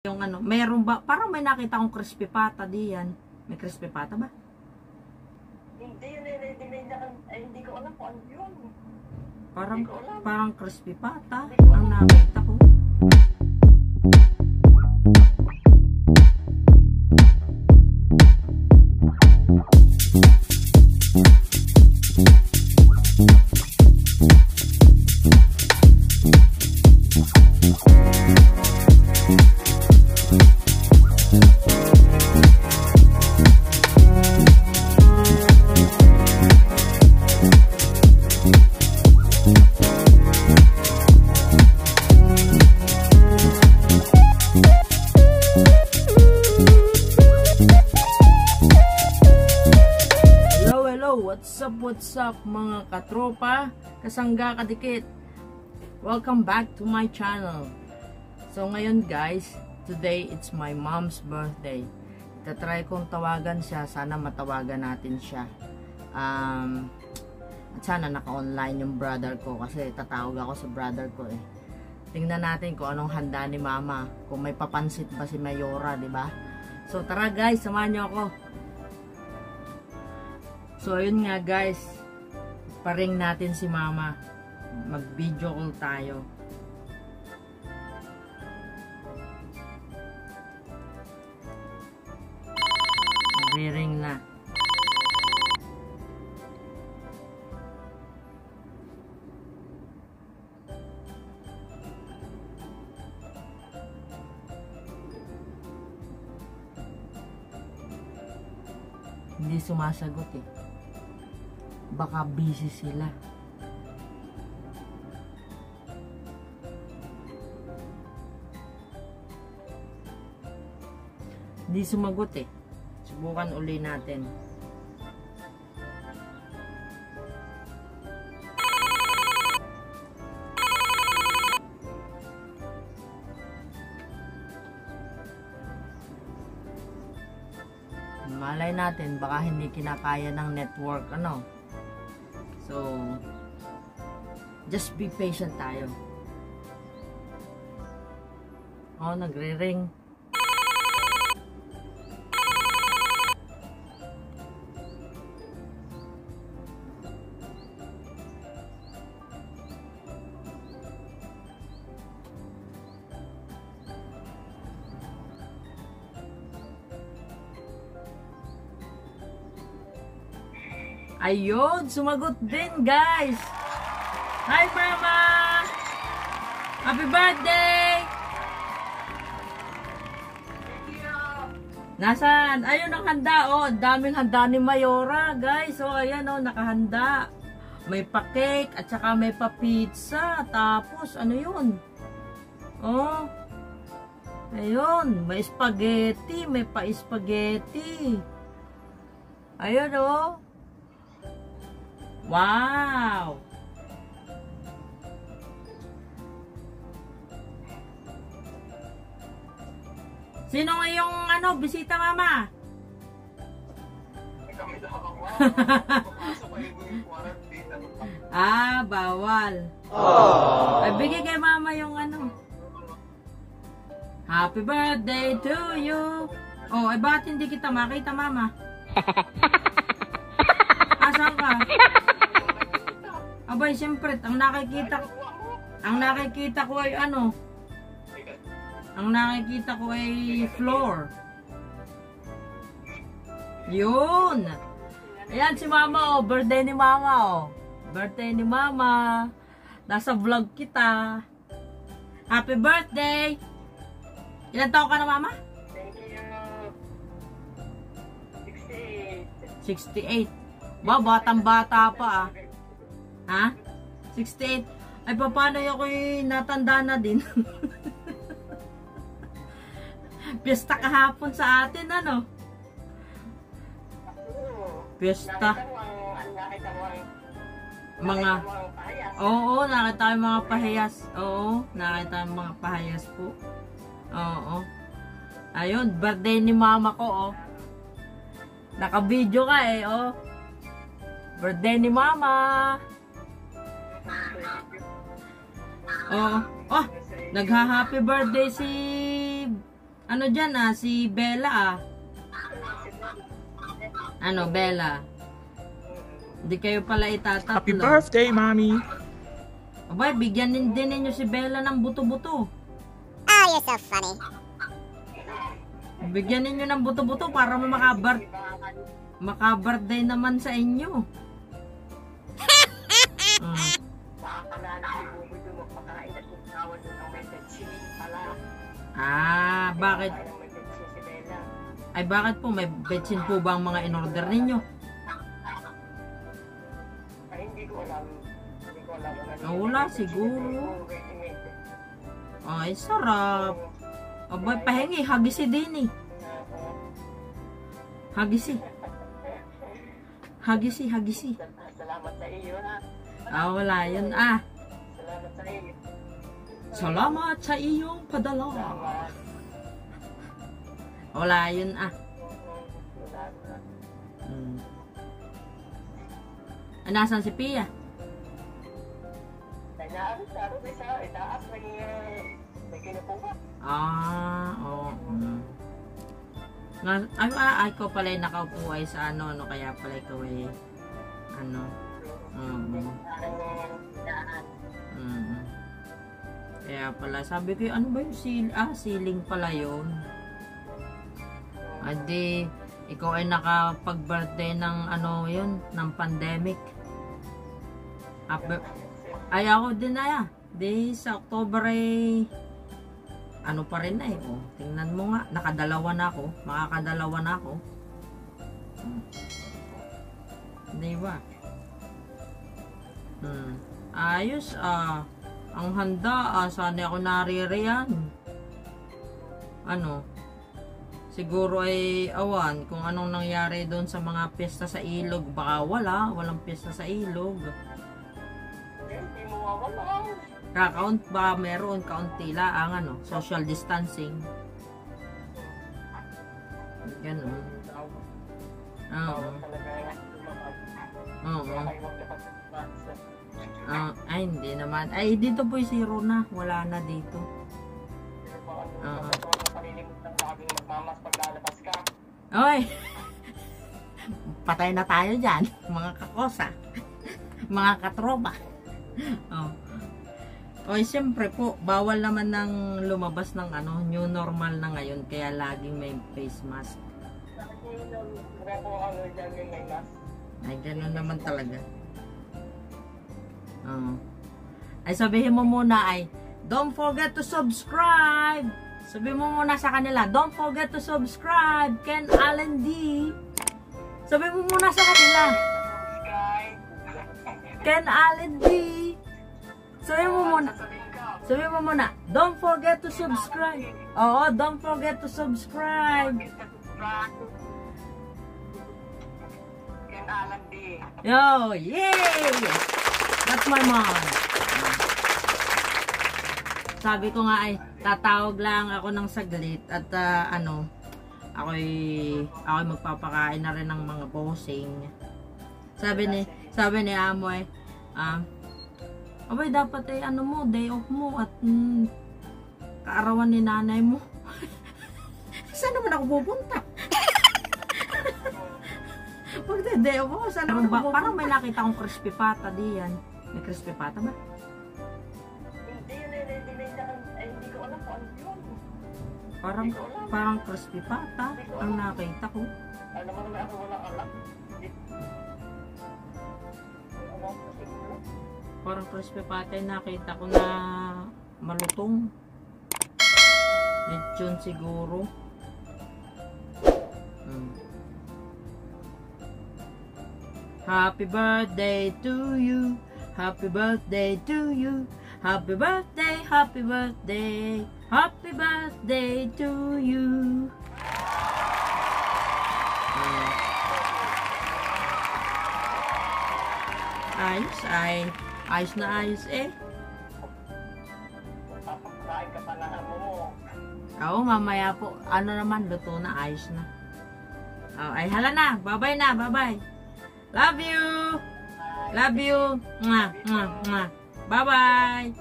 Yung ano, meron ba? Parang may nakita akong crispy pata diyan. May crispy pata ba? Hindi yun, hindi ko alam kung ano yun. Parang crispy pata ang nakita ko. What's up mga katropa, kasangga kadikit. Welcome back to my channel. So ngayon guys, today it's my mom's birthday. Itatry kong tawagan siya, sana matawagan natin siya. At sana naka-online yung brother ko kasi tatawag ako sa brother ko eh. Tingnan natin kung anong handa ni mama, kung may papansit ba si Mayora, di ba? So tara guys, samahan niyo ako. So ayun nga guys, paring natin si mama. Mag-video call tayo. Nag-ring na. Hindi sumasagot eh. Baka busy sila. Hindi sumagot eh. Subukan uli natin. Malay natin, baka hindi kinakaya ng network, ano. So, just be patient tayo. Oh, nagre-ring. Ayun, sumagot din guys. Hi mama! Happy birthday! Nasaan? Ayun ang handa. Oh, daming handa ni Mayora guys. Oh, ayan oh, nakahanda. May pa-cake at saka may pa-pizza. Tapos, ano yun? Oh, ayun, may spaghetti. May pa-spaghetti. Ayun oh. Wow! Sino ngayong ano, bisita mama? Bawal. Ay, bigay kay mama yung ano. Happy birthday to you. Oh, ay bakit hindi kita makita mama? Asan ka? Abay, siyempre, ang nakikita ko ay ano? Ang nakikita ko ay floor. Yun. Ayan si mama, oh. Birthday ni mama, oh. Birthday ni mama. Nasa vlog kita. Happy birthday. Ilan taon ka na, mama? Thank you. 68. Ba, batang-bata pa, ah. Ha? 68. Ay, paano yung ako'y natanda na din? Piyesta kahapon sa atin, ano? Piyesta. Mga... Oo, nakita yung mga pahiyas. Oo, nakita yung mga pahiyas po. Oo. Ayun, birthday ni mama ko, oh. Naka-video ka, eh, oh. Birthday ni mama. Oh, oh, nagha-happy birthday si Ano dyan si Bella Ano, Bella? Hindi kayo pala itatatlo. Happy birthday, Mommy! Abay, bigyan din ninyo si Bella ng buto-buto. Oh, you're so funny. Bigyan ninyo ng buto-buto para maka-birthday naman sa inyo. Bakit? Ay, bakit po? May betsin po ba ang mga in-order ninyo? Ay, hindi ko alam. Wala siguro. Ay, sarap. Abay, pahingi. Hagisi din eh. Hagisi. Salamat sa iyo, ha? Wala yun Salamat sa iyo. Salamat sa iyong padala. Wala yun Nasaan si Pia? Naaro sa itaas may kinukuha. Oo. Ikaw pala yung nakaupo ay sa ano, kaya pala ikaw ay Kaya pala, sabi ko, ano ba yung ceiling pala yun. Adi, ikaw ay nakapag-birthday ng yun, ng pandemic. Ay, ako din Di sa October ay ano pa rin tingnan mo nga, makakadalawa na ako. Diba? Ayos ang handa sana ako naririyan. Siguro ay awan kung anong nangyari doon sa mga piyesta sa ilog. Baka walang piyesta sa ilog. Hindi mo mawala. Count ba meron kaunti lang social distancing. Ganun. Ay, hindi naman. Ay, dito po yung zero na. Wala na dito. Oy! Patay na tayo dyan. Mga kakosa. Mga katropa. Oy, siyempre po, bawal naman nang lumabas ng new normal na ngayon. Kaya laging may face mask. Ay, ganun naman talaga. Ay, sabihin mo muna don't forget to subscribe. Sabihin mo muna sa kanila, don't forget to subscribe. Ken Allen D. Sabihin mo muna sa kanila. Ken Allen D. Sabihin mo muna, don't forget to subscribe. Oo, don't forget to subscribe. Ken Allen D. Yo, yay! That's my mom. Sabi ko nga tatawag lang ako ng saglit at ako'y magpapakain na rin ng mga bossing. Sabi ni amo abay dapat mo, day off mo at kaarawan ni nanay mo. Saan naman ako pupunta? Day off ako, saan naman ako pupunta? Parang may nakita akong crispy pata diyan. May crispy pata ba? Hindi ko alam kung ano yun. Parang crispy pata ang nakita ko. Alam mo naman ako walang alam. Parang crispy pata yung nakita ko na malutong. Lechon siguro. Happy birthday to you. Happy birthday to you. Happy birthday, happy birthday. Happy birthday to you. Ayos na ayos Kapag ka pa na mo. Oo, mamaya po. Naman, luto na, ayos na. Ay, hala na. Bye-bye na, bye-bye. Love you. Love you. Mwah, mwah, mwah. Bye-bye.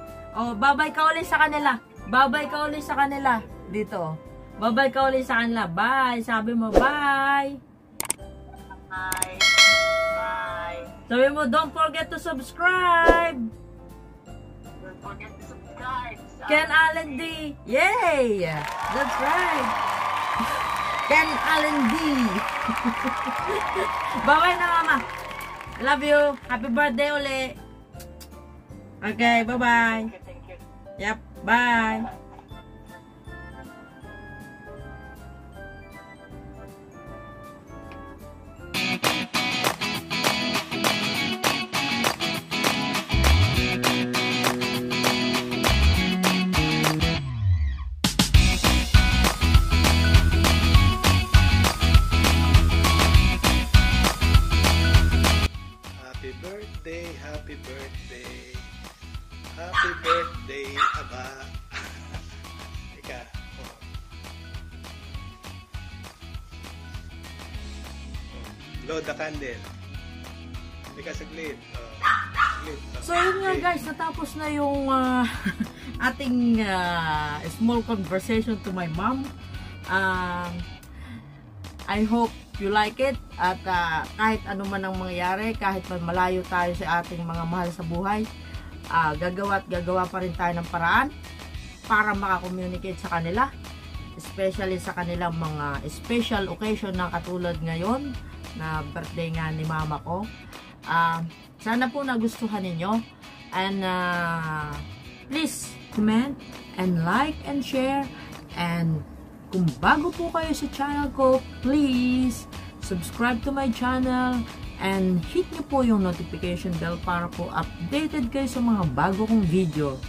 Bye-bye ka ulit sa kanila. Bye-bye ka ulit sa kanila. Dito. Bye-bye ka ulit sa kanila. Bye. Sabi mo, bye. Bye. Bye. Sabi mo, don't forget to subscribe. Don't forget to subscribe. Ken Allen D. Yay! That's right. Ken Allen D. Bye-bye na, Mama. Love you. Happy birthday uli. Okay, bye-bye. Thank you. Yep, bye. Happy birthday, happy birthday, Aba. Ika, oh. Load the candle. Ika, saglit. Saglit. So yun nga guys, natapos na yung ating small conversation to my mom. I hope you like it at kahit ano man ang mangyayari, kahit man malayo tayo sa ating mga mahal sa buhay, gagawa pa rin tayo ng paraan para makakommunicate sa kanila, especially sa kanilang mga special occasion na katulad ngayon na birthday nga ni mama ko. Sana po nagustuhan ninyo, and please comment and like and share, and kung bago po kayo sa channel ko, please subscribe to my channel and hit nyo po yung notification bell para po updated kayo sa mga bago kong video.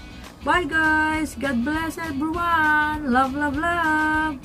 Bye guys! God bless everyone! Love, love, love!